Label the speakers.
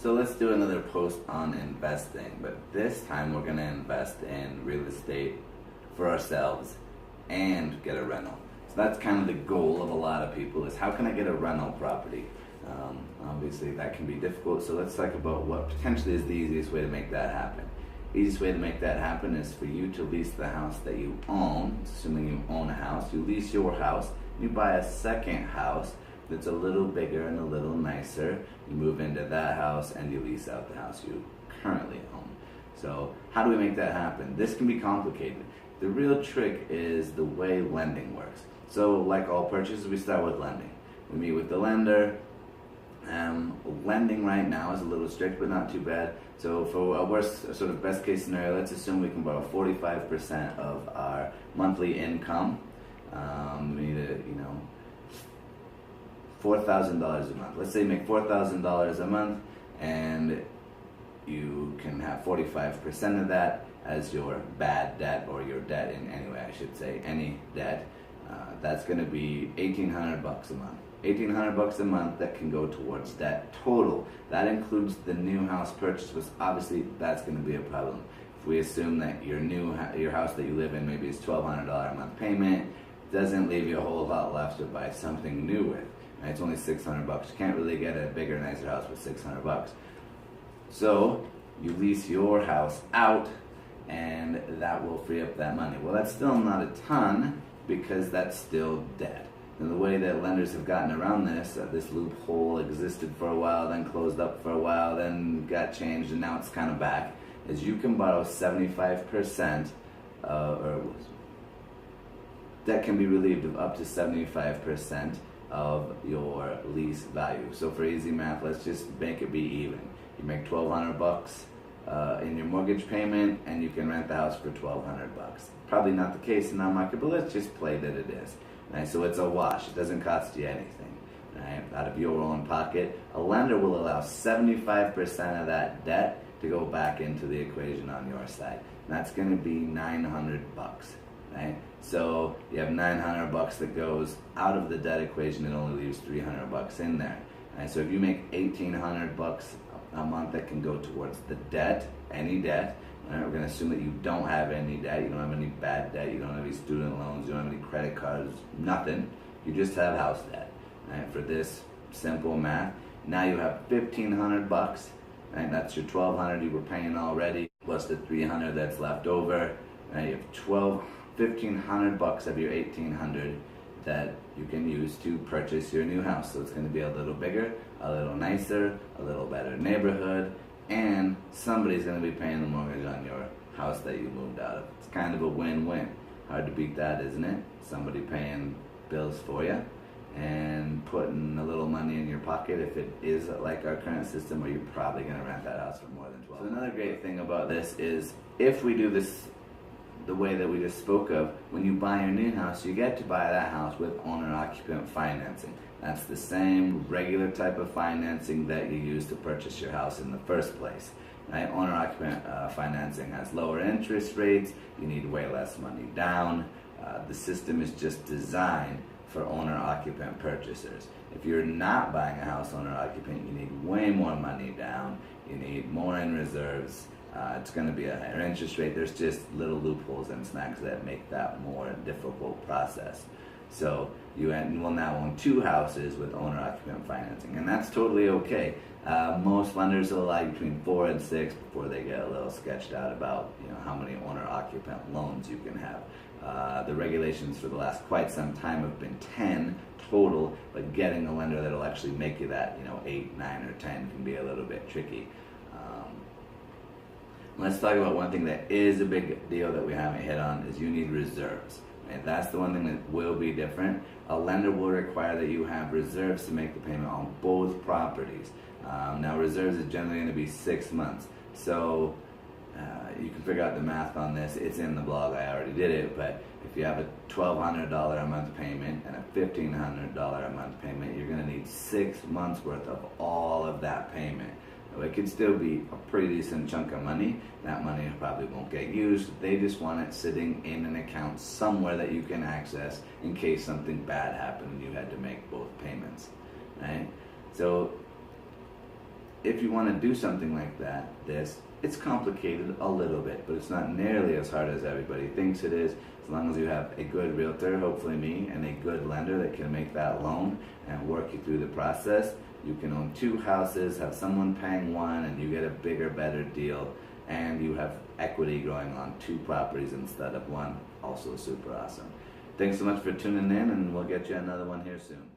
Speaker 1: So let's do another post on investing, but this time we're going to invest in real estate for ourselves and get a rental. So that's kind of the goal of a lot of people, is how can I get a rental property? Obviously that can be difficult, so let's talk about what potentially is the easiest way to make that happen. The easiest way to make that happen is for you to lease the house that you own, assuming you own a house. You lease your house, you buy a second house that's a little bigger and a little nicer. You move into that house and you lease out the house you currently own. So how do we make that happen? This can be complicated. The real trick is the way lending works. So like all purchases, we start with lending. We meet with the lender. Lending right now is a little strict, but not too bad. So for a worst, sort of best case scenario, let's assume we can borrow 45% of our monthly income. We need to, $4,000 a month. Let's say you make $4,000 a month, and you can have 45% of that as your bad debt, or your debt in any way, I should say, any debt. That's going to be $1,800 a month. $1,800 a month that can go towards debt total. That includes the new house purchase, because obviously that's going to be a problem. If we assume that your house that you live in maybe is $1,200 a month payment, doesn't leave you a whole lot left to buy something new with. And it's only $600. You can't really get a bigger, nicer house with $600. So you lease your house out, and that will free up that money. Well, that's still not a ton, because that's still debt. And the way that lenders have gotten around this, this loophole existed for a while, then closed up for a while, then got changed, and now it's kind of back, is you can borrow 75%, or debt can be relieved of up to 75% of your lease value. So for easy math, let's just make it be even. You make $1,200 in your mortgage payment, and you can rent the house for $1,200. Probably not the case in our market, but let's just play that it is. Right? So it's a wash. It doesn't cost you anything, right? Out of your own pocket. A lender will allow 75% of that debt to go back into the equation on your side. And that's going to be $900, right? So you have $900 that goes out of the debt equation. It only leaves $300 in there. Right? So if you make $1,800 a month that can go towards the debt, any debt. Right? We're going to assume that you don't have any debt, you don't have any bad debt, you don't have any student loans, you don't have any credit cards, nothing. You just have house debt. Right? For this simple math, now you have $1,500, right? That's your $1,200 you were paying already, plus the $300 that's left over. Right? You have $1,500 of your $1,800 that you can use to purchase your new house. So it's going to be a little bigger, a little nicer, a little better neighborhood, and somebody's going to be paying the mortgage on your house that you moved out of. It's kind of a win-win. Hard to beat that, isn't it? Somebody paying bills for you and putting a little money in your pocket if it is like our current system, where you're probably going to rent that house for more than 12 months. So another great thing about this is, if we do this the way that we just spoke of, when you buy your new house, you get to buy that house with owner-occupant financing. That's the same regular type of financing that you use to purchase your house in the first place. Right? Owner-occupant financing has lower interest rates, you need way less money down. The system is just designed for owner-occupant purchasers. If you're not buying a house owner-occupant, you need way more money down, you need more in reserves. It's going to be a higher interest rate. There's just little loopholes and snags that make that more difficult process. So you will now own two houses with owner-occupant financing, and that's totally okay. Most lenders will allow between 4 and 6 before they get a little sketched out about how many owner-occupant loans you can have. The regulations for the last quite some time have been 10 total, but getting a lender that'll actually make you that 8, 9, or 10 can be a little bit tricky. Let's talk about one thing that is a big deal that we haven't hit on, is you need reserves. And that's the one thing that will be different. A lender will require that you have reserves to make the payment on both properties. Now reserves is generally going to be 6 months. So you can figure out the math on this. It's in the blog, I already did it. But if you have a $1,200 a month payment and a $1,500 a month payment, you're going to need 6 months worth of all of that payment. It could still be a pretty decent chunk of money. That money probably won't get used. They just want it sitting in an account somewhere that you can access in case something bad happened and you had to make both payments, right? So if you want to do something like that, it's complicated a little bit, but it's not nearly as hard as everybody thinks it is. As long as you have a good realtor, hopefully me, and a good lender that can make that loan and work you through the process, you can own 2 houses, have someone paying 1, and you get a bigger, better deal, and you have equity growing on 2 properties instead of 1. Also super awesome. Thanks so much for tuning in, and we'll get you another one here soon.